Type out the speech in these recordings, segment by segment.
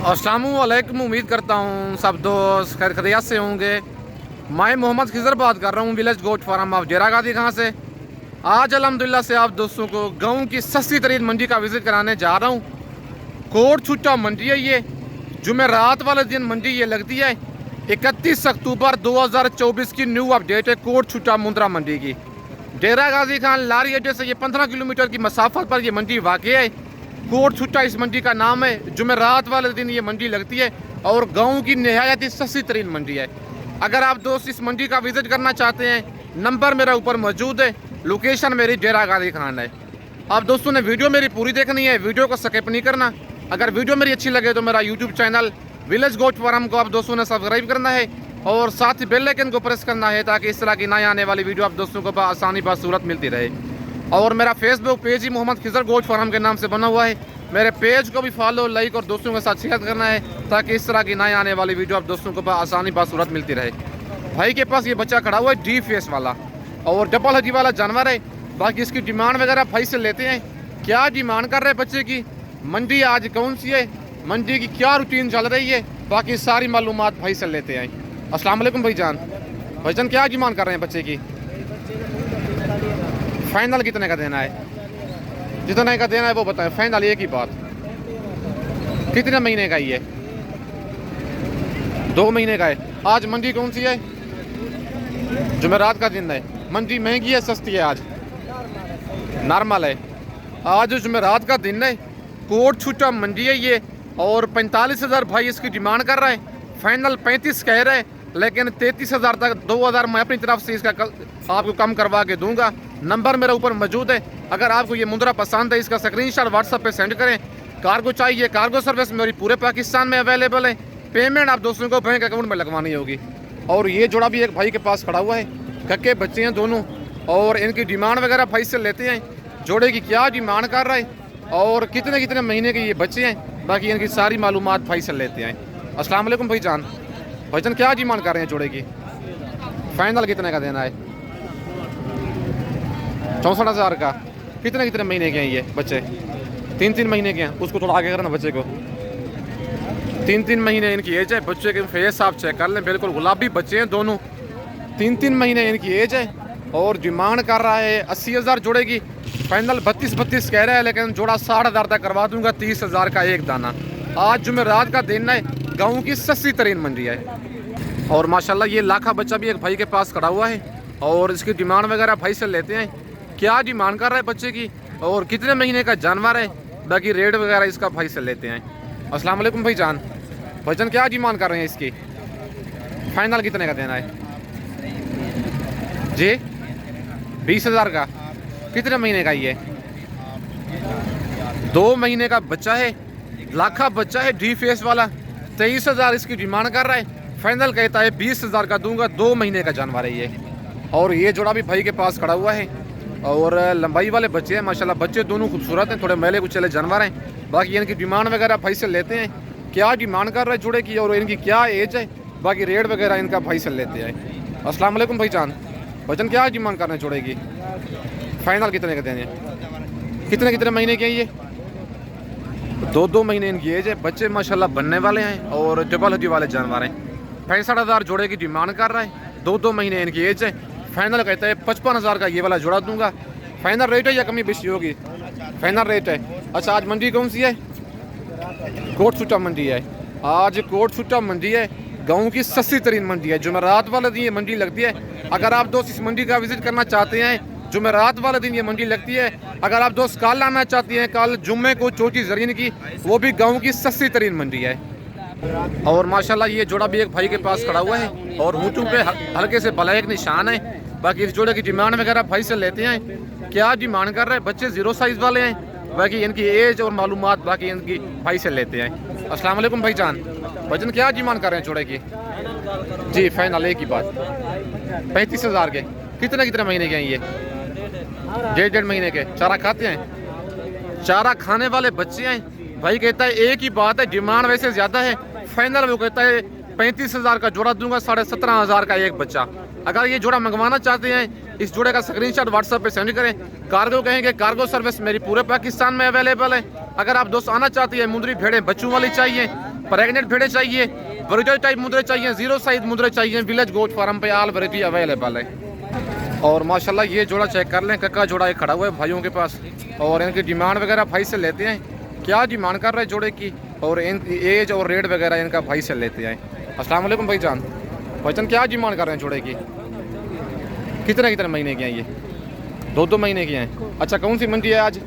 अस्सलामुअलैकुम। उम्मीद करता हूँ सब दोस्त खैर खैरियत से होंगे। मैं मोहम्मद खिजर बात कर रहा हूँ विलेज गोट फार्म ऑफ डेरा गाजी खां से। आज अल्हम्दुलिल्लाह से आप दोस्तों को गाँव की सस्ती तरीन मंडी का विज़िट कराने जा रहा हूँ। कोट छुट्टा मंडी है ये, जुमेरात वाले दिन मंडी ये लगती है। 31 अक्टूबर 2024 की न्यू अपडेट है कोट छुट्टा मुंद्रा मंडी की। डेरा गाजी खान लारी अड्डे से ये 15 किलोमीटर की मसाफत पर ये मंडी वाक़ई है। कोट छुट्टा इस मंडी का नाम है। जुमेरात वाले दिन ये मंडी लगती है और गांव की नहायत ही सस्ती तरीन मंडी है। अगर आप दोस्त इस मंडी का विज़िट करना चाहते हैं, नंबर मेरा ऊपर मौजूद है, लोकेशन मेरी डेरा गाजी खान है। आप दोस्तों ने वीडियो मेरी पूरी देखनी है, वीडियो को स्किप नहीं करना। अगर वीडियो मेरी अच्छी लगे तो मेरा YouTube channel village goat farm को आप दोस्तों ने सब्सक्राइब करना है और साथ ही बेल आइकन को प्रेस करना है ताकि इस तरह की नई आने वाली वीडियो आप दोस्तों को आसानी बासूरत मिलती रहे। और मेरा फेसबुक पेज ही मोहम्मद खिजर गोट फार्म के नाम से बना हुआ है। मेरे पेज को भी फॉलो, लाइक और दोस्तों के साथ शेयर करना है ताकि इस तरह की नई आने वाली वीडियो आप दोस्तों को आसानी बासूरत मिलती रहे। भाई के पास ये बच्चा खड़ा हुआ है डी फेस वाला और डबल हड्डी वाला जानवर है। बाकी इसकी डिमांड वगैरह भाई से लेते हैं, क्या डिमांड कर रहे हैं बच्चे की, मंडी आज कौन सी है, मंडी की क्या रूटीन चल रही है, बाकी सारी मालूमात भाई से लेते हैं। अस्सलाम वालेकुम भाईजान। भाईजान क्या डिमांड कर रहे हैं बच्चे की? फाइनल कितने का देना है? जितने का देना है वो बताएं, फाइनल एक ही बात। कितने महीने का ये? 2 महीने का है। आज मंडी कौन सी है? जुमेरात का दिन है। मंडी महंगी है सस्ती है? आज नॉर्मल है। आज जुमेरात का दिन है, कोट छुट्टा मंडी है ये और 45,000 भाई इसकी डिमांड कर रहा है। फाइनल 35 कह रहे हैं लेकिन 33,000 तक 2,000 मैं अपनी तरफ से इसका आपको कम करवा के दूंगा। नंबर मेरा ऊपर मौजूद है। अगर आपको ये मुंद्रा पसंद है इसका स्क्रीनशॉट व्हाट्सएप पे सेंड करें। कार्गो चाहिए, कार्गो सर्विस मेरी पूरे पाकिस्तान में अवेलेबल है। पेमेंट आप दोस्तों को बैंक अकाउंट में लगवानी होगी। और ये जोड़ा भी एक भाई के पास खड़ा हुआ है, कक्के बच्चे हैं दोनों और इनकी डिमांड वगैरह भाई से लेते हैं। जोड़े की क्या डिमांड कर रहा है और कितने कितने महीने के ये बच्चे हैं, बाकी इनकी सारी मालूमात भाई से लेते हैं। अस्सलाम वालेकुम भाईजान। भाईजान क्या डिमांड कर रहे हैं जोड़े की? फाइनल कितने का देना है? 64,000 का। कितने कितने महीने के हैं ये बच्चे? 3 महीने के हैं। उसको थोड़ा आगे करना बच्चे को। 3 महीने इनकी एज है। बच्चे के फेस आप चेक कर लें, बिल्कुल गुलाबी बच्चे हैं दोनों। 3 महीने इनकी एज है और डिमांड कर रहा है 80,000 जोड़े की। फाइनल 32 कह रहा है लेकिन जोड़ा 60,000 तक करवा दूंगा। 30,000 का एक दाना। आज जुमेरात का दिन है, गाँव की सस्ती तरीन मंडी है। और माशाल्लाह ये लाखा बच्चा भी एक भाई के पास खड़ा हुआ है और इसकी डिमांड वगैरह भाई से लेते हैं। क्या डिमांड कर रहा है बच्चे की और कितने महीने का जानवर है, बाकी रेट वगैरह इसका भाई से लेते हैं। अस्सलाम वालेकुम भाईजान। भाईजान क्या डिमांड कर रहे हैं इसकी? फाइनल कितने का देना है जी? 20,000 का। कितने महीने का ये? 2 महीने का बच्चा है, लाखा बच्चा है, डी फेस वाला। 23,000 इसकी डिमांड कर रहा है। फाइनल कहता है 20,000 का दूंगा। 2 महीने का जानवर है ये। और ये जोड़ा भी भाई के पास खड़ा हुआ है और लंबाई वाले बच्चे हैं माशाल्लाह। बच्चे दोनों खूबसूरत हैं, थोड़े मैले कुचले जानवर हैं। बाकी इनकी डिमांड वगैरह भाई से लेते हैं, क्या डिमांड कर रहे हैं जोड़े की और इनकी क्या एज है, बाकी रेट वगैरह इनका भाई से लेते हैं। अस्सलाम वालेकुम भाईजान। भाईजान क्या डिमांड कर रहे हैं जोड़े की? फाइनल कितने का देंगे? कितने कितने महीने के हैं ये? 2 महीने इनकी एज है। बच्चे माशाल्लाह बनने वाले हैं और डबल हड्डी वाले जानवर हैं। 65,000 जोड़े की डिमांड कर रहा है। 2 महीने इनकी एज है। फाइनल कहता है 55,000 का ये वाला जोड़ा दूंगा। फाइनल रेट है या कमी बेशी होगी? फाइनल रेट है। अच्छा आज मंडी कौन सी है? कोट छुट्टा मंडी है। आज कोट छुट्टा मंडी है, गाँव की सस्ती तरीन मंडी है। जुमेरात वाले दिन ये मंडी लगती है। अगर आप दोस्त इस मंडी का विजिट करना चाहते हैं, जुमेरात वाले दिन ये मंडी लगती है। अगर आप दोस्त कल आना चाहते हैं, कल जुम्मे को चोटी जरीन की, वो भी गाँव की सस्ती तरीन मंडी है। और माशाल्लाह ये जोड़ा भी एक भाई के पास खड़ा हुआ है और होंठों पे हल्के से ब्लैक निशान है। बाकी इस जोड़े की डिमांड वगैरह भाई से लेते हैं, क्या डिमांड कर रहे हैं। बच्चे 0 साइज़ वाले हैं, बाकी इनकी एज और मालूमात बाकी इनकी भाई से लेते हैं। अस्सलाम वालेकुम भाईजान। भाईजान क्या डिमांड कर रहे हैं जोड़े की? जी फाइनल एक ही बात। 35,000 के। कितने कितने महीने के हैं ये? 1.5 महीने के। चारा खाते हैं? चारा खाने वाले बच्चे हैं। भाई कहता है एक ही बात है, डिमांड वैसे ज़्यादा है। फाइनल वो कहता है 35,000 का जोड़ा दूंगा, 17,500 का एक बच्चा। अगर ये जोड़ा मंगवाना चाहते हैं, इस जोड़े का स्क्रीनशॉट व्हाट्सएप पे सेंड करें। कार्गो कहेंगे, कार्गो सर्विस मेरी पूरे पाकिस्तान में अवेलेबल है। अगर आप दोस्त आना चाहते हैं, मुंदरी भेड़ें बच्चों वाली चाहिए, प्रेगनेंट भेड़े चाहिए, ब्रीडर टाइप मुद्रे चाहिए, जीरो साइज मुद्रे चाहिए, विलेज गोट फार्म पे आल वैरायटी अवेलेबल है। और माशाल्लाह ये जोड़ा चेक कर लें, कक्का जोड़ा एक खड़ा हुआ है भाइयों के पास। और इनकी डिमांड वगैरह भाई से लेते हैं, क्या डिमांड कर रहे हैं जोड़े की और इनकी एज और रेट वगैरह इनका भाई से लेते हैं। अस्सलाम वालेकुम भाईजान, भाईजान क्या डिमांड कर रहे हैं जोड़े की? कितने कितने महीने के हैं ये? 2 महीने के हैं। अच्छा, कौन सी मंडी है आज?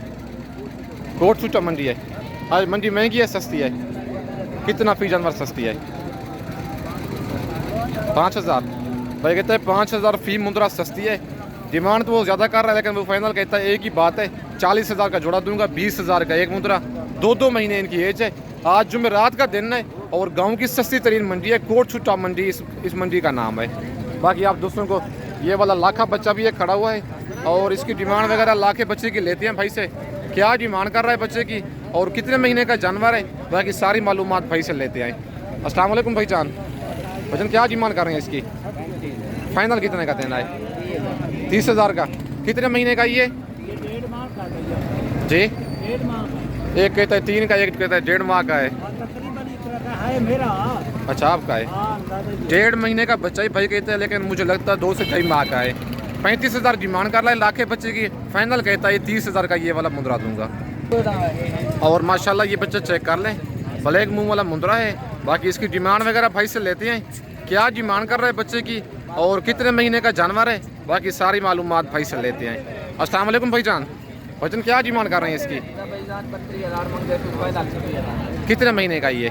कोट सूटा मंडी है आज। मंडी महंगी है सस्ती है? कितना फी जानवर सस्ती है? 5000। भाई कहते हैं 5000 फी मुद्रा सस्ती है। डिमांड तो वो ज़्यादा कर रहा है, लेकिन वो फाइनल कहता है एक ही बात है, 40,000 का जोड़ा दूंगा, 20,000 का एक मुद्रा। 2 महीने इनकी एज है। आज जुमेरात का दिन है और गांव की सस्ती तरीन मंडी है, कोट छुट्टा मंडी इस मंडी का नाम है। बाकी आप दोस्तों को ये वाला लाखा बच्चा भी एक खड़ा हुआ है और इसकी डिमांड वगैरह लाखे बच्चे की लेते हैं भाई से। क्या डिमांड कर रहा है बच्चे की और कितने महीने का जानवर है, बाकी सारी मालूमात भाई से लेते हैं। अस्सलाम वालेकुम भाईजान, भाईजान क्या डिमांड कर रहे हैं इसकी? फाइनल कितने का देना है? 30,000 का। कितने महीने का ये? जी, एक कहता है 3 का, एक कहता है 1.5 माह का है। अच्छा, आपका है 1.5 महीने का बच्चा ही भाई कहते हैं, लेकिन मुझे लगता है 2 से 2.5 माह का है। 35,000 डिमांड कर रहा है लाखे बच्चे की। फाइनल कहता है 30,000 का ये वाला मुद्रा दूंगा। और माशाल्लाह ये बच्चा चेक कर लें, ब्लैक मुंह वाला मुद्रा है। बाकी इसकी डिमांड वगैरह भाई से लेते हैं, क्या डिमांड कर रहे हैं बच्चे की और कितने महीने का जानवर है, बाकी सारी मालूमात भाई से लेते हैं। अस्सलाम वालेकुम भाईजान, भाईजान क्या डिमांड कर रहे हैं इसकी? कितने महीने का ये?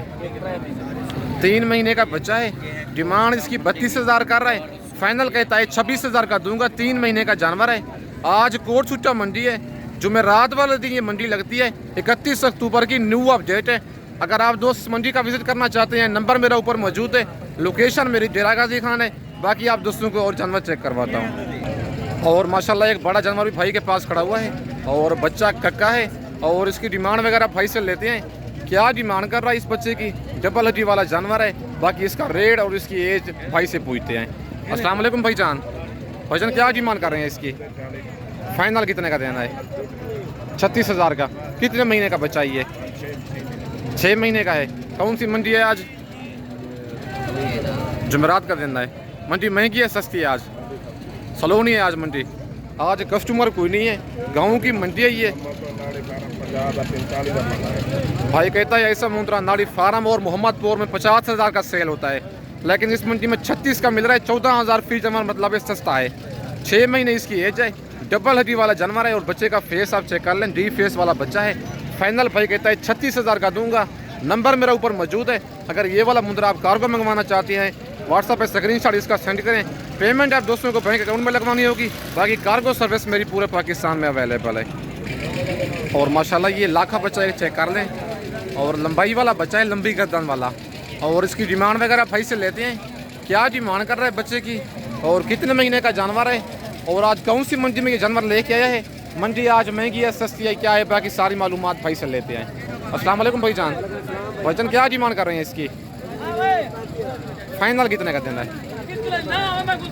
3 महीने का बच्चा है। डिमांड इसकी 32,000 कर रहा है। फाइनल कहता है 26,000 का दूंगा, 3 महीने का जानवर है। आज कोट सूटा मंडी है, जुमेरात वाले दिन ये मंडी लगती है। 31 अक्टूबर की न्यू अपडेट है। अगर आप दोस्त मंडी का विजिट करना चाहते हैं, नंबर मेरा ऊपर मौजूद है। लोकेशन मेरी डेरा गाजी खान है। बाकी आप दोस्तों को और जानवर चेक करवाता हूँ। और माशाल्लाह एक बड़ा जानवर भी भाई के पास खड़ा हुआ है और बच्चा कक्का है और इसकी डिमांड वगैरह भाई से लेते हैं। क्या डिमांड कर रहा है इस बच्चे की? डबल हड्डी वाला जानवर है। बाकी इसका रेट और इसकी एज भाई से पूछते हैं। अस्सलाम वालेकुम भाईजान, भाईजान क्या डिमांड कर रहे हैं इसकी? फाइनल कितने का देना है? 36,000 का। कितने महीने का बच्चा ये? 6 महीने का है। कौन सी मंडी है आज? जुमेरात का दिन है। मंडी महंगी है सस्ती है आज? सलोनी है आज मंडी। आज कस्टमर कोई नहीं है, गाँव की मंडी है ये। भाई कहता है ऐसा मुद्रा नाड़ी फार्म और मोहम्मदपुर में 50,000 का सेल होता है, लेकिन इस मंडी में 36 का मिल रहा है। 14,000 फी जानवर, मतलब सस्ता है। 6 महीने इसकी एज है। डबल हड्डी वाला जानवर है और बच्चे का फेस आप चेक कर लें, डी फेस वाला बच्चा है। फाइनल भाई कहता है 36,000 का दूंगा। नंबर मेरा ऊपर मौजूद है। अगर ये वाला मुद्रा आप कार्गो मंगवाना चाहते हैं, व्हाट्सएप पे स्क्रीनशॉट इसका सेंड करें। पेमेंट आप दोस्तों को बैंक अकाउंट में लगवानी होगी। बाकी कार्गो सर्विस मेरी पूरे पाकिस्तान में अवेलेबल है। और माशाल्लाह ये लाखा बच्चा एक चेक कर लें और लंबाई वाला बच्चा है, लंबी गर्दन वाला। और इसकी डिमांड वगैरह भाई से लेते हैं, क्या डिमांड कर रहा है बच्चे की और कितने महीने का जानवर है और आज कौन सी मंडी में ये जानवर लेके आया है। मंडी आज महंगी है सस्ती है क्या है, बाकी सारी मालूमात भाई से लेते हैं। अस्सलाम वालेकुम भाईजान, भाईजान क्या डिमांड कर रहे हैं इसकी? फाइनल कितने का देना है?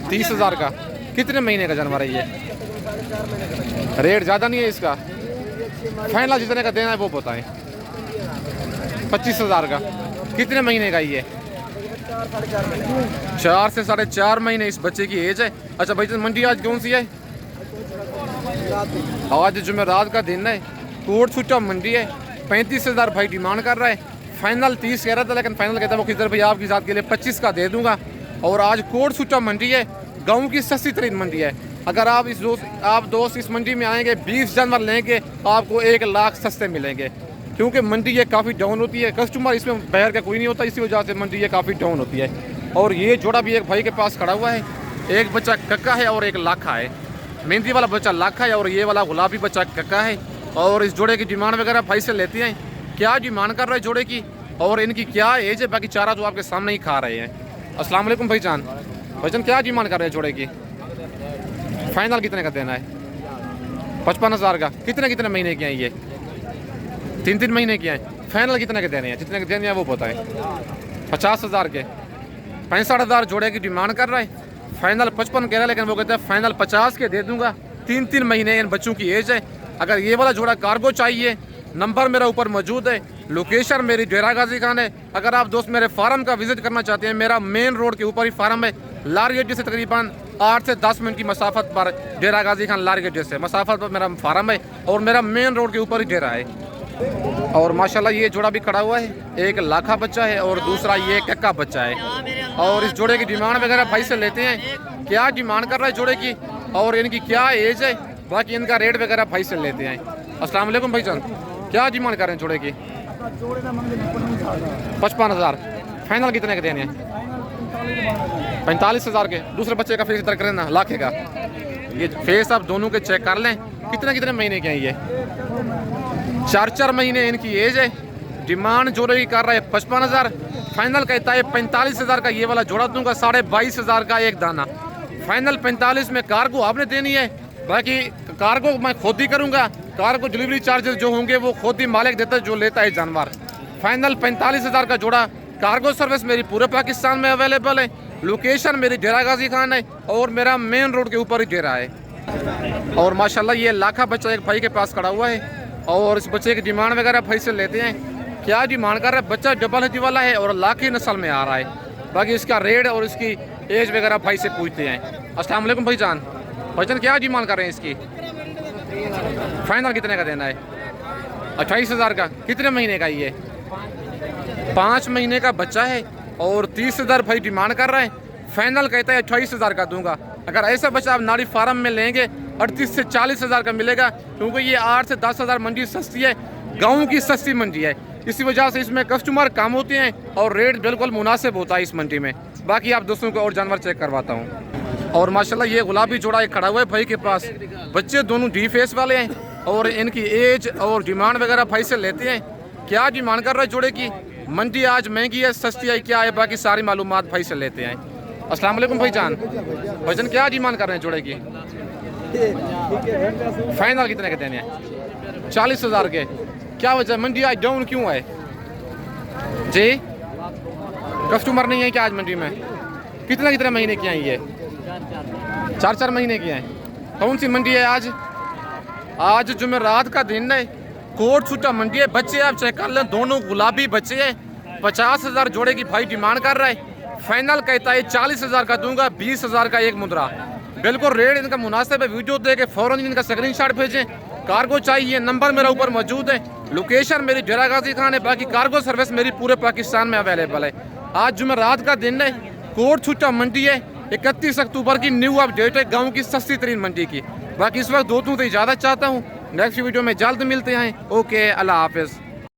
30,000 का। कितने महीने का जानवर है ये? रेट ज़्यादा नहीं है इसका? फाइनल जितने का देना है वो बताएं। 25,000 का। कितने महीने का ये? 4 से 4.5 महीने इस बच्चे की एज है। अच्छा भाई, मंडी आज कौन सी है? आज जुमेरात का दिन है, कोट सूटा मंडी है। 35,000 भाई डिमांड कर रहा है। फाइनल 30 कह रहा था, लेकिन फाइनल कहता है वो किधर भैया आपकी साथ के लिए 25 का दे दूंगा। और आज कोट सूटा मंडी है, गाँव की सस्ती तरीन मंडी है। अगर आप दोस्त इस मंडी में आएंगे, 20 जानवर लेंगे, आपको 1 लाख सस्ते मिलेंगे। क्योंकि मंडी ये काफ़ी डाउन होती है, कस्टमर इसमें बाहर का कोई नहीं होता, इसी वजह से मंडी ये काफ़ी डाउन होती है। और ये जोड़ा भी एक भाई के पास खड़ा हुआ है। एक बच्चा कक्का है और एक लाखा है। मेहंदी वाला बच्चा लाखा है और ये वाला गुलाबी बच्चा कक्का है। और इस जोड़े की डिमांड वगैरह भाई से लेते हैं, क्या डिमांड कर रहे हैं जोड़े की और इनकी क्या एज है। बाकी चारा तो आपके सामने ही खा रहे हैं। अस्सलाम वालेकुम भाईजान, भाईजान क्या डिमांड कर रहे हैं जोड़े की? फाइनल कितने का देना है? 55,000 का। कितने महीने के हैं ये? 3 महीने के हैं। फाइनल कितने के देने हैं? जितने के देने हैं वो बताएं। 50,000 के। 65,000 जोड़े की डिमांड कर रहा है। फाइनल 55 कह रहा है, लेकिन वो कहते हैं फाइनल 50 के दे दूंगा। 3 महीने इन बच्चों की एज है। अगर ये वाला जोड़ा कार्गो चाहिए, नंबर मेरा ऊपर मौजूद है। लोकेशन मेरी डेरा गाजी खान है। अगर आप दोस्त मेरे फार्म का विजिट करना चाहते हैं, मेरा मेन रोड के ऊपर ही फार्म है। लारगेट से तकरीबन 8 से 10 मिनट की मसाफत पर डेरा गाजी खान लारगेट से मसाफत पर मेरा फार्म है और मेरा मेन रोड के ऊपर ही डेरा है। और माशाल्लाह ये जोड़ा भी खड़ा हुआ है, एक लाखा बच्चा है और दूसरा ये कक्का बच्चा है। और इस जोड़े की डिमांड वगैरह भाई से लेते हैं, क्या डिमांड कर रहा है जोड़े की और इनकी क्या एज है, बाकी इनका रेट वगैरह भाई से लेते हैं। अस्सलाम वालेकुम भाईजान, क्या डिमांड कर रहे हैं जोड़े की? 55,000। फाइनल कितने के देने हैं? 45,000 के। दूसरे बच्चे का फेस कर ना लाखे का। ये फेस आप दोनों के चेक कर लें, कितने कितने महीने के हैं ये? 4 महीने इनकी एज है। डिमांड जोड़े की कर रहा है 55,000। फाइनल कहता है 45,000 का ये वाला जोड़ा दूंगा, 22,500 का एक दाना। फाइनल 45 में कार्गो आपने देनी है, बाकी कार्गो मैं खुद ही करूंगा। कार्गो डिलीवरी चार्जेस जो होंगे वो खुद ही मालिक देता है जो लेता है जानवर। फाइनल 45,000 का जोड़ा। कार्गो सर्विस मेरी पूरे पाकिस्तान में अवेलेबल है। लोकेशन मेरी डेरा गाजी खान है और मेरा मेन रोड के ऊपर ही डेरा है। और माशाल्लाह ये लाखा बच्चा एक भाई के पास खड़ा हुआ है और इस बच्चे की डिमांड वगैरह भाई से लेते हैं, क्या डिमांड कर रहा है? बच्चा डबल हड्डी वाला है और लाखी नस्ल में आ रहा है। बाकी इसका रेट और इसकी एज वगैरह भाई से पूछते हैं। अस्सलाम वालेकुम भाईजान, भाईजान क्या डिमांड कर रहे हैं इसकी? फाइनल कितने का देना है? 28,000 का। कितने महीने का ये? 5 महीने का बच्चा है और 30,000 भाई डिमांड कर रहा है। फाइनल कहता है 28,000 का दूंगा। अगर ऐसा बच्चा आप नाड़ी फार्म में लेंगे 38 से 40,000 का मिलेगा, क्योंकि ये 8 से 10,000 मंडी सस्ती है, गाँव की सस्ती मंडी है। इसी वजह से इसमें कस्टमर कम होते हैं और रेट बिल्कुल मुनासिब होता है इस मंडी में। बाकी आप दोस्तों को और जानवर चेक करवाता हूँ। और माशाल्लाह ये गुलाबी जोड़ा एक खड़ा हुआ है भाई के पास। बच्चे दोनों डी फेस वाले हैं और इनकी एज और डिमांड वगैरह भाई से लेते हैं, क्या डिमांड कर रहा है जोड़े की? मंडी आज महंगी है सस्ती है क्या है, बाकी सारी मालूमात भाई से लेते हैं। अस्सलाम वालेकुम भाईजान, भाईजान क्या डिमांड कर रहे हैं जोड़े की? फाइनल कितने के देने हैं? 40,000 के। क्या वजह मंडी आज डाउन क्यों है जी? कस्टमर नहीं है क्या आज मंडी में? कितने कितने महीने की हैं ये? 4 महीने की हैं। कौन सी मंडी है आज? आज जुमेरात का दिन है, कोट छुट्टा मंडी है। बच्चे आप चेक कर लें, दोनों गुलाबी बच्चे हैं। 50,000 जोड़े की भाई डिमांड कर रहा है। फाइनल कहता है 40,000 का दूंगा, 20,000 का एक मुद्रा। बिल्कुल रेट इनका मुनासिब है। वीडियो दे के फौरन इनका स्क्रीनशॉट भेजें। कार्गो चाहिए, नंबर मेरा ऊपर मौजूद है। लोकेशन मेरी डेरा गाजी खान है। बाकी कार्गो सर्विस मेरी पूरे पाकिस्तान में अवेलेबल है। आज जुमेरात का दिन है, कोट छुट्टा मंडी है। 31 अक्टूबर की न्यू अपडेट है गाँव की सस्ती तरीन मंडी की। बाकी इस वक्त दोस्तों तो इजाज़त चाहता हूँ। नेक्स्ट वीडियो में जल्द मिलते हैं। ओके, अल्लाह हाफिज़।